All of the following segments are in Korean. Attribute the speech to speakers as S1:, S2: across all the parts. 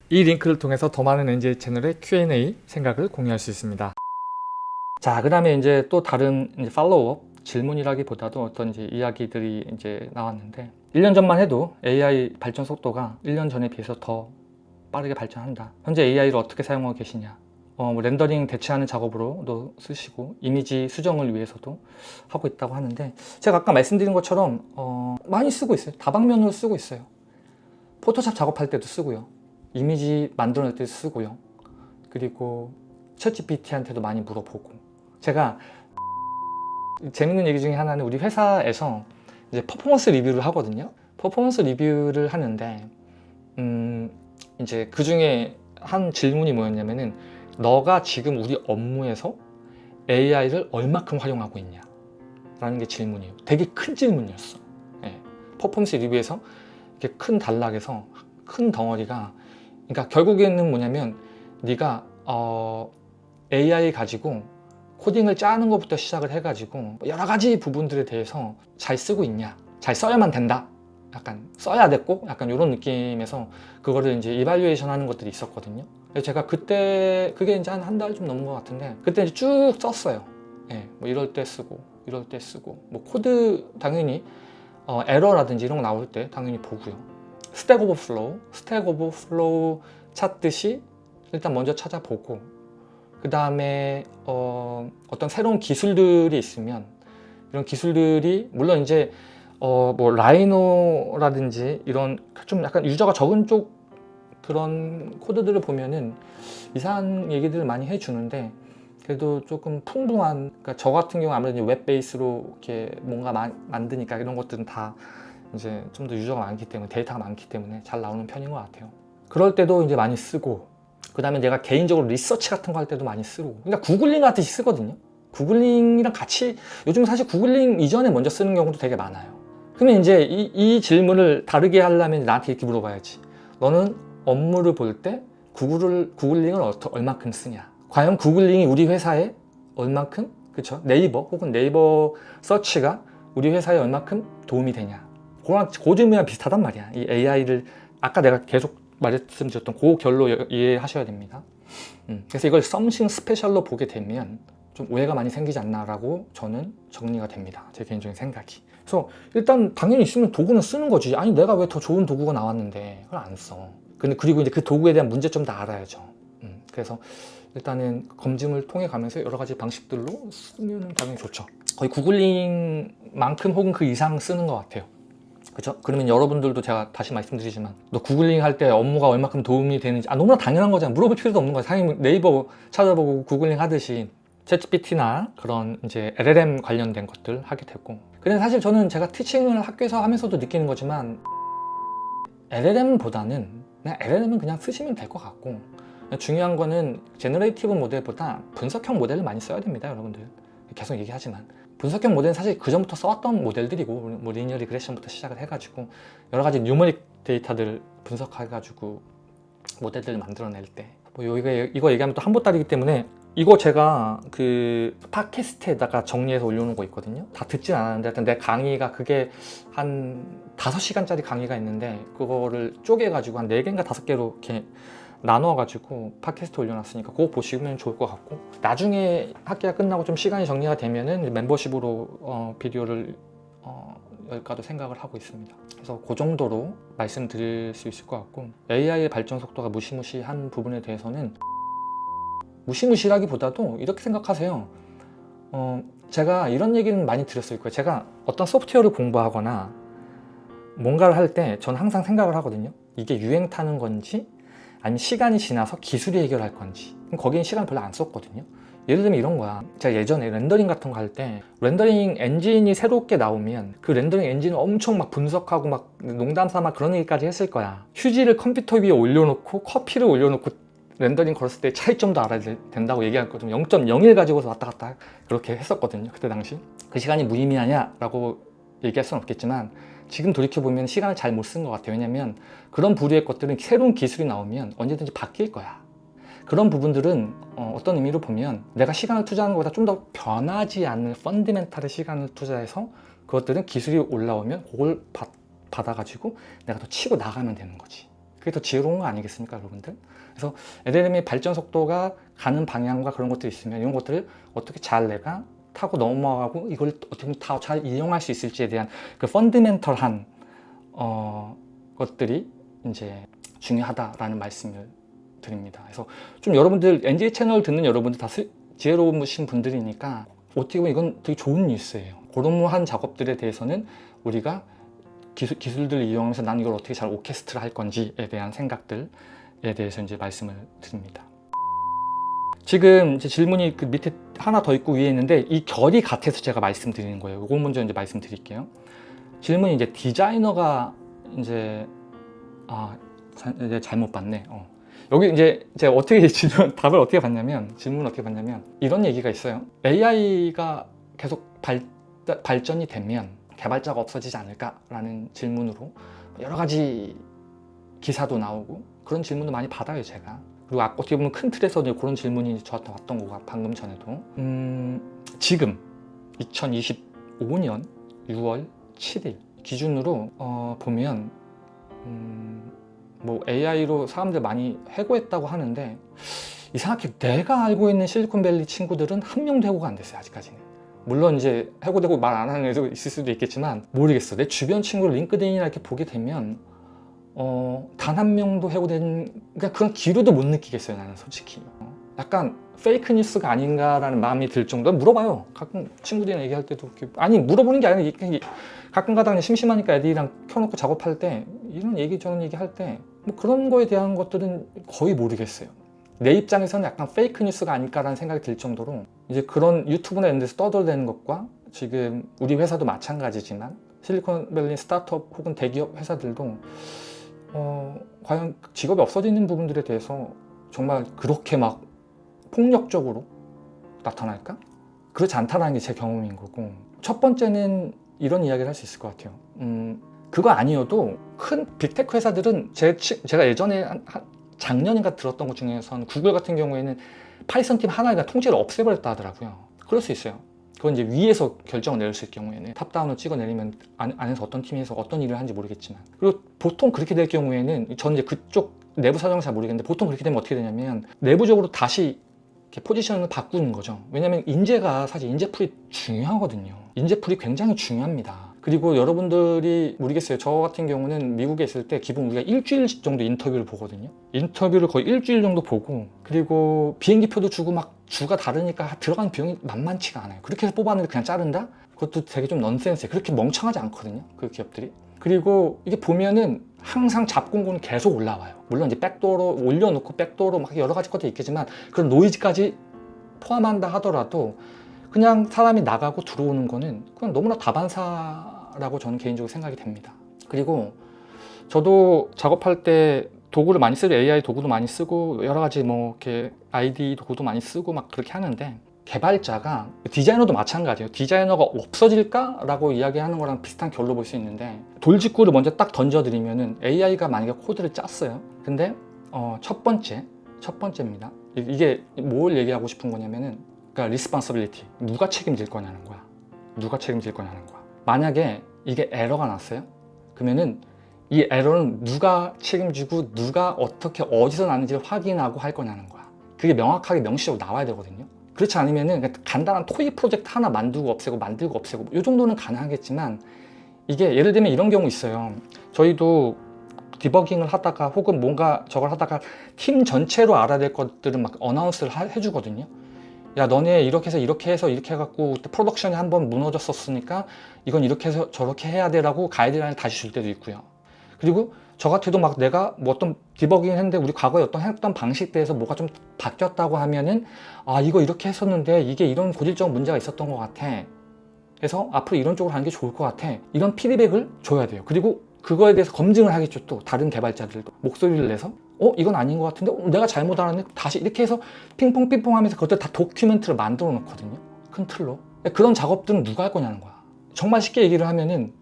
S1: 이 링크를 통해서 더 많은 NJ 채널의 Q&A 생각을 공유할 수 있습니다. 자, 그 다음에 이제 또 다른 이제 팔로우업 질문이라기보다도 어떤 이제 이야기들이 이제 나왔는데, 1년 전만 해도 AI 발전 속도가 1년 전에 비해서 더 빠르게 발전한다. 현재 AI를 어떻게 사용하고 계시냐? 뭐 렌더링 대체하는 작업으로도 쓰시고 이미지 수정을 위해서도 하고 있다고 하는데, 제가 아까 말씀드린 것처럼 많이 쓰고 있어요. 다방면으로 쓰고 있어요. 포토샵 작업할 때도 쓰고요, 이미지 만들어낼 때도 쓰고요, 그리고 챗GPT한테도 많이 물어보고. 제가 재밌는 얘기 중에 하나는, 우리 회사에서 이제 퍼포먼스 리뷰를 하거든요. 퍼포먼스 리뷰를 하는데 이제 그 중에 한 질문이 뭐였냐면은, 너가 지금 우리 업무에서 AI를 얼마큼 활용하고 있냐? 라는 게 질문이에요. 되게 큰 질문이었어. 예. 퍼포먼스 리뷰에서 이렇게 큰 단락에서 큰 덩어리가, 그러니까 결국에는 뭐냐면, 네가 AI 가지고 코딩을 짜는 것부터 시작을 해가지고 여러 가지 부분들에 대해서 잘 쓰고 있냐? 잘 써야만 된다. 약간 써야 됐고, 약간 이런 느낌에서 그거를 이제 이발리에이션 하는 것들이 있었거든요. 그래서 제가 그때, 그게 이제 한 달 좀 넘은 것 같은데, 그때 이제 쭉 썼어요. 예, 뭐 이럴 때 쓰고 이럴 때 쓰고, 뭐 코드 당연히 에러라든지 이런 거 나올 때 당연히 보고요. 스택 오버플로우 찾듯이 일단 먼저 찾아보고, 그 다음에 어떤 새로운 기술들이 있으면, 이런 기술들이 물론 이제 뭐 라이노라든지 이런 좀 약간 유저가 적은 쪽 그런 코드들을 보면은 이상한 얘기들을 많이 해주는데, 그래도 조금 풍부한, 그러니까 저 같은 경우 아무래도 웹 베이스로 이렇게 뭔가 만드니까 이런 것들은 다 이제 좀 더 유저가 많기 때문에, 데이터가 많기 때문에 잘 나오는 편인 것 같아요. 그럴 때도 이제 많이 쓰고, 그 다음에 내가 개인적으로 리서치 같은 거 할 때도 많이 쓰고, 그러니까 구글링 하듯이 쓰거든요. 구글링이랑 같이, 요즘 사실 구글링 이전에 먼저 쓰는 경우도 되게 많아요. 그러면 이제 이 질문을 다르게 하려면 나한테 이렇게 물어봐야지. 너는 업무를 볼 때 구글링을 얼마큼 쓰냐? 과연 구글링이 우리 회사에 얼마큼, 그쵸? 네이버 혹은 네이버 서치가 우리 회사에 얼마큼 도움이 되냐? 그 질문이랑 비슷하단 말이야. 이 AI를 아까 내가 계속 말씀드렸던 그 결로 이해하셔야 됩니다. 그래서 이걸 썸씽 스페셜로 보게 되면 좀 오해가 많이 생기지 않나라고 저는 정리가 됩니다. 제 개인적인 생각이. 그래서 일단 당연히 있으면 도구는 쓰는 거지. 아니 내가 왜 더 좋은 도구가 나왔는데 그걸 안 써. 근데 그리고 이제 그 도구에 대한 문제점도 알아야죠. 그래서 일단은 검증을 통해 가면서 여러 가지 방식들로 쓰면 당연히 좋죠. 거의 구글링만큼 혹은 그 이상 쓰는 것 같아요. 그렇죠? 그러면 여러분들도 제가 다시 말씀드리지만, 너 구글링 할 때 업무가 얼마큼 도움이 되는지 너무나 당연한 거잖아. 물어볼 필요도 없는 거야. 당연히 네이버 찾아보고 구글링 하듯이 챗GPT나 그런 이제 LLM 관련된 것들 하게 되고. 근데 사실 저는 제가 티칭을 학교에서 하면서도 느끼는 거지만, LLM보다는 그냥 LLM은 그냥 쓰시면 될 것 같고, 중요한 거는 제너레이티브 모델보다 분석형 모델을 많이 써야 됩니다, 여러분들. 계속 얘기하지만 분석형 모델은 사실 그 전부터 써왔던 모델들이고, 뭐 리니어 리그레션부터 시작을 해가지고 여러 가지 뉴머릭 데이터들을 분석해가지고 모델들을 만들어낼 때, 뭐 이거 얘기하면 또 한보따리기 때문에, 이거 제가 그 팟캐스트에다가 정리해서 올려놓은 거 있거든요. 다 듣진 않았는데 하여튼 내 강의가, 그게 한 5시간짜리 강의가 있는데, 그거를 쪼개가지고 한 4개인가 5개로 이렇게 나눠가지고 팟캐스트 올려놨으니까 그거 보시면 좋을 것 같고, 나중에 학기가 끝나고 좀 시간이 정리가 되면은 멤버십으로 비디오를 열까도 생각을 하고 있습니다. 그래서 그 정도로 말씀드릴 수 있을 것 같고, AI의 발전 속도가 무시무시한 부분에 대해서는, 무시무시라기보다도 이렇게 생각하세요. 제가 이런 얘기는 많이 드렸을 거예요. 제가 어떤 소프트웨어를 공부하거나 뭔가를 할 때 저는 항상 생각을 하거든요. 이게 유행 타는 건지 아니면 시간이 지나서 기술이 해결할 건지. 거기엔 시간을 별로 안 썼거든요. 예를 들면 이런 거야. 제가 예전에 렌더링 같은 거 할 때, 렌더링 엔진이 새롭게 나오면 그 렌더링 엔진을 엄청 막 분석하고 막 농담 삼아 그런 얘기까지 했을 거야. 휴지를 컴퓨터 위에 올려놓고 커피를 올려놓고 렌더링 걸었을 때 차이점도 알아야 된다고 얘기했거든요. 0.01 가지고서 왔다 갔다 그렇게 했었거든요. 그때 당시. 그 시간이 무의미하냐라고 얘기할 수는 없겠지만, 지금 돌이켜보면 시간을 잘 못 쓴 것 같아요. 왜냐면 그런 부류의 것들은 새로운 기술이 나오면 언제든지 바뀔 거야. 그런 부분들은 어떤 의미로 보면 내가 시간을 투자하는 것보다 좀 더 변하지 않는 펀드멘탈의 시간을 투자해서, 그것들은 기술이 올라오면 그걸 받아가지고 내가 더 치고 나가면 되는 거지. 그게 더 지혜로운 거 아니겠습니까, 여러분들? 그래서 LLM의 발전 속도가 가는 방향과 그런 것들이 있으면 이런 것들을 어떻게 잘 내가 타고 넘어가고 이걸 어떻게 다 잘 이용할 수 있을지에 대한 그 펀더멘털한 것들이 이제 중요하다라는 말씀을 드립니다. 그래서 좀 여러분들 NJ 채널 듣는 여러분들 다 지혜로우신 분들이니까 어떻게 보면 이건 되게 좋은 뉴스예요. 그런 작업들에 대해서는 우리가 기술들을 이용하면서 난 이걸 어떻게 잘 오케스트라 할 건지에 대한 생각들에 대해서 이제 말씀을 드립니다. 지금 이제 질문이 그 밑에 하나 더 있고 위에 있는데 이 결이 같아서 제가 말씀드리는 거예요. 이거 먼저 이제 말씀드릴게요. 질문이 이제 디자이너가 이제 이제 잘못 봤네. 여기 이제 제가 어떻게 답을 어떻게 받냐면 질문을 어떻게 받냐면 이런 얘기가 있어요. AI가 계속 발전이 되면 개발자가 없어지지 않을까라는 질문으로 여러 가지 기사도 나오고 그런 질문도 많이 받아요, 제가. 그리고 어떻게 보면 큰 틀에서 그런 질문이 저한테 왔던 거가 방금 전에도 지금 2025년 6월 7일 기준으로 보면 뭐 AI로 사람들 많이 해고했다고 하는데 이상하게 내가 알고 있는 실리콘밸리 친구들은 한 명도 해고가 안 됐어요, 아직까지는. 물론 이제 해고되고 말 안 하는 애도 있을 수도 있겠지만 모르겠어. 내 주변 친구를 링크드인이나 이렇게 보게 되면 단 한 명도 해고된, 그러니까 그런 기류도 못 느끼겠어요, 나는 솔직히. 약간 페이크 뉴스가 아닌가라는 마음이 들 정도로 물어봐요. 가끔 친구들이랑 얘기할 때도 아니 물어보는 게 아니라 가끔 가다 그냥 심심하니까 애들이랑 켜놓고 작업할 때 이런 얘기 저런 얘기 할 때 뭐 그런 거에 대한 것들은 거의 모르겠어요. 내 입장에서는 약간 페이크 뉴스가 아닐까라는 생각이 들 정도로 이제 그런 유튜브나 이런 데서 떠들어대는 것과 지금 우리 회사도 마찬가지지만 실리콘밸리 스타트업 혹은 대기업 회사들도 과연 직업이 없어지는 부분들에 대해서 정말 그렇게 막 폭력적으로 나타날까? 그렇지 않다는 게 제 경험인 거고, 첫 번째는 이런 이야기를 할 수 있을 것 같아요. 그거 아니어도 큰 빅테크 회사들은 제가 예전에 작년인가 들었던 것 중에서는 구글 같은 경우에는 파이썬 팀 하나가 통째로 없애버렸다 하더라고요. 그럴 수 있어요. 그건 이제 위에서 결정을 내렸을 경우에는 탑다운을 찍어내리면 안에서 어떤 팀에서 어떤 일을 하는지 모르겠지만, 그리고 보통 그렇게 될 경우에는 저는 이제 그쪽 내부 사정은 잘 모르겠는데 보통 그렇게 되면 어떻게 되냐면 내부적으로 다시 이렇게 포지션을 바꾸는 거죠. 왜냐면 인재가 사실 인재풀이 중요하거든요. 인재풀이 굉장히 중요합니다. 그리고 여러분들이 모르겠어요. 저 같은 경우는 미국에 있을 때 기본 우리가 일주일 정도 인터뷰를 보거든요. 인터뷰를 거의 일주일 정도 보고, 그리고 비행기표도 주고 막 주가 다르니까 들어가는 비용이 만만치가 않아요. 그렇게 해서 뽑았는데 그냥 자른다? 그것도 되게 좀 넌센스예요. 그렇게 멍청하지 않거든요, 그 기업들이. 그리고 이게 보면은 항상 잡공고는 계속 올라와요. 물론 이제 백도어로 올려놓고 백도어로 막 여러 가지 것도 있겠지만 그런 노이즈까지 포함한다 하더라도 그냥 사람이 나가고 들어오는 거는 그냥 너무나 다반사라고 저는 개인적으로 생각이 됩니다. 그리고 저도 작업할 때 도구를 많이 쓰고 AI 도구도 많이 쓰고 여러 가지 뭐 이렇게 ID 도구도 많이 쓰고 막 그렇게 하는데, 개발자가, 디자이너도 마찬가지예요. 디자이너가 없어질까라고 이야기하는 거랑 비슷한 결로 볼 수 있는데, 돌직구를 먼저 딱 던져드리면은 AI가 만약에 코드를 짰어요. 근데 첫 번째입니다. 이게 뭘 얘기하고 싶은 거냐면은, 그러니까 리스폰서빌리티, 누가 책임질 거냐는 거야. 누가 책임질 거냐는 거야. 만약에 이게 에러가 났어요. 그러면은 이 에러는 누가 책임지고 누가 어떻게 어디서 나는지를 확인하고 할 거냐는 거야. 그게 명확하게 명시적으로 나와야 되거든요. 그렇지 않으면은 그냥 간단한 토이 프로젝트 하나 만들고 없애고 이 정도는 가능하겠지만, 이게 예를 들면 이런 경우 있어요. 저희도 디버깅을 하다가 혹은 뭔가 저걸 하다가 팀 전체로 알아야 될 것들은 막 어나운스를 해주거든요. 야, 너네 이렇게 해서 이렇게 해갖고 프로덕션이 한번 무너졌었으니까 이건 이렇게 해서 저렇게 해야 돼라고 가이드라인을 다시 줄 때도 있고요. 그리고 저 같아도 막 내가 뭐 어떤 디버깅을 했는데 우리 과거에 어떤 했던 방식대에서 뭐가 좀 바뀌었다고 하면은, 이거 이렇게 했었는데 이게 이런 고질적 문제가 있었던 것 같아. 그래서 앞으로 이런 쪽으로 하는 게 좋을 것 같아. 이런 피드백을 줘야 돼요. 그리고 그거에 대해서 검증을 하겠죠. 또 다른 개발자들도 목소리를 내서 이건 아닌 것 같은데 내가 잘못 알았네. 다시 이렇게 해서 핑퐁 하면서 그것들 다 도큐멘트를 만들어 놓거든요. 큰 틀로. 그런 작업들은 누가 할 거냐는 거야. 정말 쉽게 얘기를 하면은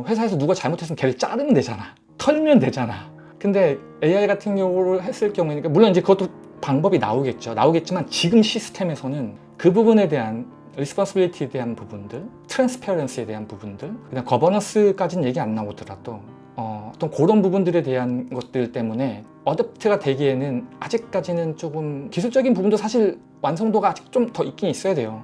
S1: 회사에서 누가 잘못했으면 걔를 자르면 되잖아. 털면 되잖아. 근데 AI 같은 경우를 했을 경우니까 물론 이제 그것도 방법이 나오겠지만 지금 시스템에서는 그 부분에 대한 리스폰시빌리티에 대한 부분들, 트랜스페런스에 대한 부분들, 그냥 거버넌스까지는 얘기 안 나오더라도 어떤 그런 부분들에 대한 것들 때문에 어댑트가 되기에는 아직까지는 조금 기술적인 부분도 사실 완성도가 아직 좀 더 있긴 있어야 돼요.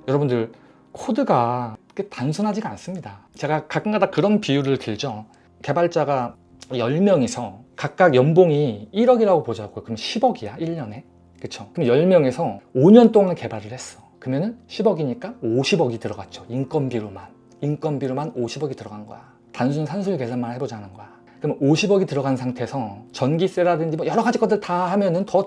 S1: 여러분들 코드가 그렇게 단순하지가 않습니다. 제가 가끔가다 그런 비유를 들죠. 개발자가 10명이서 각각 연봉이 1억이라고 보자고요. 그럼 10억이야 1년에. 그쵸? 그럼 10명에서 5년 동안 개발을 했어. 그러면은 10억이니까 50억이 들어갔죠. 인건비로만 50억이 들어간 거야. 단순 산술 계산만 해보자는 거야. 그럼 50억이 들어간 상태에서 전기세라든지 뭐 여러 가지 것들 다 하면은 더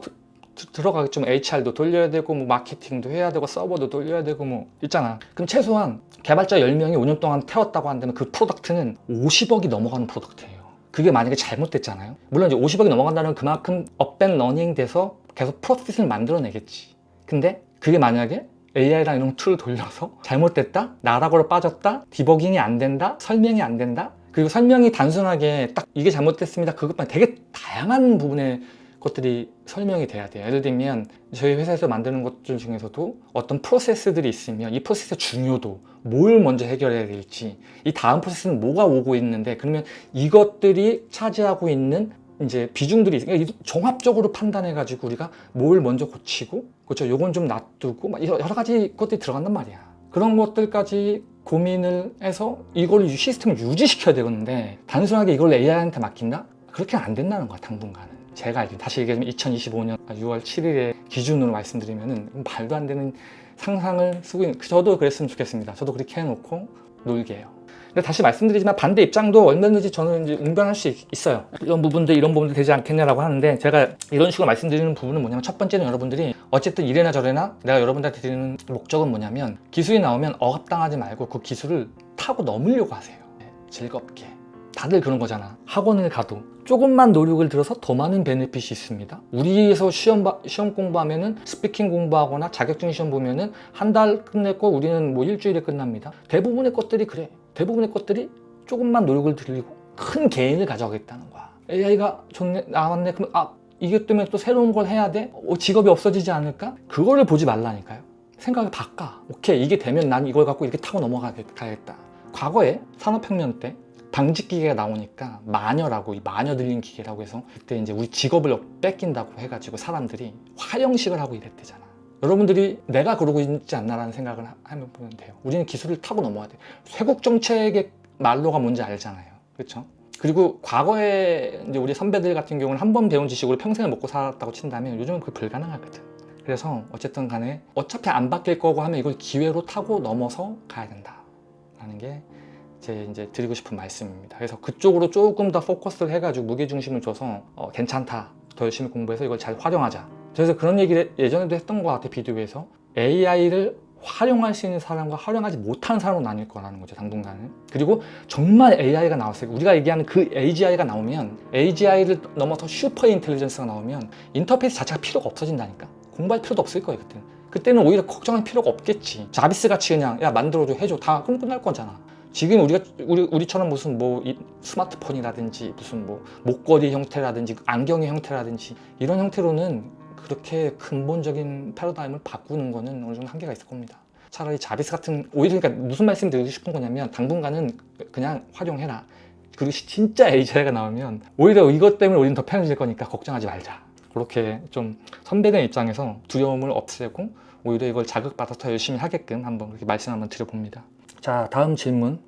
S1: 들어가겠죠. HR도 돌려야 되고 뭐 마케팅도 해야 되고 서버도 돌려야 되고 뭐 있잖아. 그럼 최소한 개발자 10명이 5년 동안 태웠다고 한다면 그 프로덕트는 50억이 넘어가는 프로덕트예요. 그게 만약에 잘못됐잖아요. 물론 이제 50억이 넘어간다는 그만큼 업앤러닝 돼서 계속 프로핏을 만들어내겠지. 근데 그게 만약에 AI랑 이런 툴을 돌려서 잘못됐다, 나락으로 빠졌다, 디버깅이 안 된다, 설명이 안 된다, 그리고 설명이 단순하게 딱 이게 잘못됐습니다 그것만 되게 다양한 부분의 것들이 설명이 돼야 돼요. 예를 들면 저희 회사에서 만드는 것들 중에서도 어떤 프로세스들이 있으면 이 프로세스의 중요도, 뭘 먼저 해결해야 될지, 이 다음 프로세스는 뭐가 오고 있는데 그러면 이것들이 차지하고 있는 이제 비중들이 있으니까 종합적으로 판단해 가지고 우리가 뭘 먼저 고치고, 그렇죠, 요건 좀 놔두고 막 여러 가지 것들이 들어간단 말이야. 그런 것들까지 고민을 해서 이걸 시스템을 유지시켜야 되는데 단순하게 이걸 AI한테 맡긴다? 그렇게는 안 된다는 거야. 당분간은. 제가 알기로 다시 얘기하면 2025년 6월 7일에 기준으로 말씀드리면은 말도 안 되는 상상을 쓰고 있는, 저도 그랬으면 좋겠습니다. 저도 그렇게 해놓고 놀게 해요. 근데 다시 말씀드리지만 반대 입장도 얼마든지 저는 이제 웅변할 수 있어요. 이런 부분도 되지 않겠냐라고 하는데, 제가 이런 식으로 말씀드리는 부분은 뭐냐면, 첫 번째는 여러분들이 어쨌든 이래나 저래나 내가 여러분들한테 드리는 목적은 뭐냐면, 기술이 나오면 억압당하지 말고 그 기술을 타고 넘으려고 하세요. 즐겁게. 다들 그런 거잖아. 학원을 가도 조금만 노력을 들어서 더 많은 베네핏이 있습니다. 우리에서 시험 공부하면은 스피킹 공부하거나 자격증 시험 보면은 한 달 끝냈고 우리는 뭐 일주일에 끝납니다. 대부분의 것들이 그래. 대부분의 것들이 조금만 노력을 들이고 큰 개인을 가져가겠다는 거야. AI가 좋네, 나왔네. 그럼 이게 때문에 또 새로운 걸 해야 돼? 직업이 없어지지 않을까? 그거를 보지 말라니까요. 생각을 바꿔. 오케이, 이게 되면 난 이걸 갖고 이렇게 타고 넘어가야겠다. 과거에 산업혁명 때 방직기계가 나오니까 마녀라고, 이 마녀 들린 기계라고 해서 그때 이제 우리 직업을 뺏긴다고 해가지고 사람들이 화형식을 하고 이랬대잖아. 여러분들이 내가 그러고 있지 않나라는 생각을 하면 보면 돼요. 우리는 기술을 타고 넘어야 돼. 쇄국 정책의 말로가 뭔지 알잖아요. 그렇죠? 그리고 과거에 이제 우리 선배들 같은 경우는 한 번 배운 지식으로 평생을 먹고 살았다고 친다면 요즘은 그게 불가능하거든. 그래서 어쨌든 간에 어차피 안 바뀔 거고 하면 이걸 기회로 타고 넘어서 가야 된다라는 게 제 이제 드리고 싶은 말씀입니다. 그래서 그쪽으로 조금 더 포커스를 해가지고 무게중심을 줘서 괜찮다, 더 열심히 공부해서 이걸 잘 활용하자. 그래서 그런 얘기를 예전에도 했던 것 같아. 비디오에서 AI를 활용할 수 있는 사람과 활용하지 못하는 사람으로 나뉠 거라는 거죠, 당분간은. 그리고 정말 AI가 나왔어요. 우리가 얘기하는 그 AGI가 나오면, AGI를 넘어서 슈퍼 인텔리전스가 나오면 인터페이스 자체가 필요가 없어진다니까. 공부할 필요도 없을 거예요. 그때는 오히려 걱정할 필요가 없겠지. 자비스 같이 그냥 야 만들어줘, 해줘, 다 그럼 끝날 거잖아. 지금 우리처럼 무슨 뭐 스마트폰이라든지 무슨 뭐 목걸이 형태라든지 안경의 형태라든지 이런 형태로는 그렇게 근본적인 패러다임을 바꾸는 거는 어느 정도 한계가 있을 겁니다. 차라리 자비스 같은, 오히려 그러니까 무슨 말씀 드리고 싶은 거냐면, 당분간은 그냥 활용해라. 그리고 진짜 AI가 나오면 오히려 이것 때문에 우리는 더 편해질 거니까 걱정하지 말자. 그렇게 좀 선배된 입장에서 두려움을 없애고 오히려 이걸 자극받아서 더 열심히 하게끔 한번 그렇게 말씀 한번 드려봅니다. 자, 다음 질문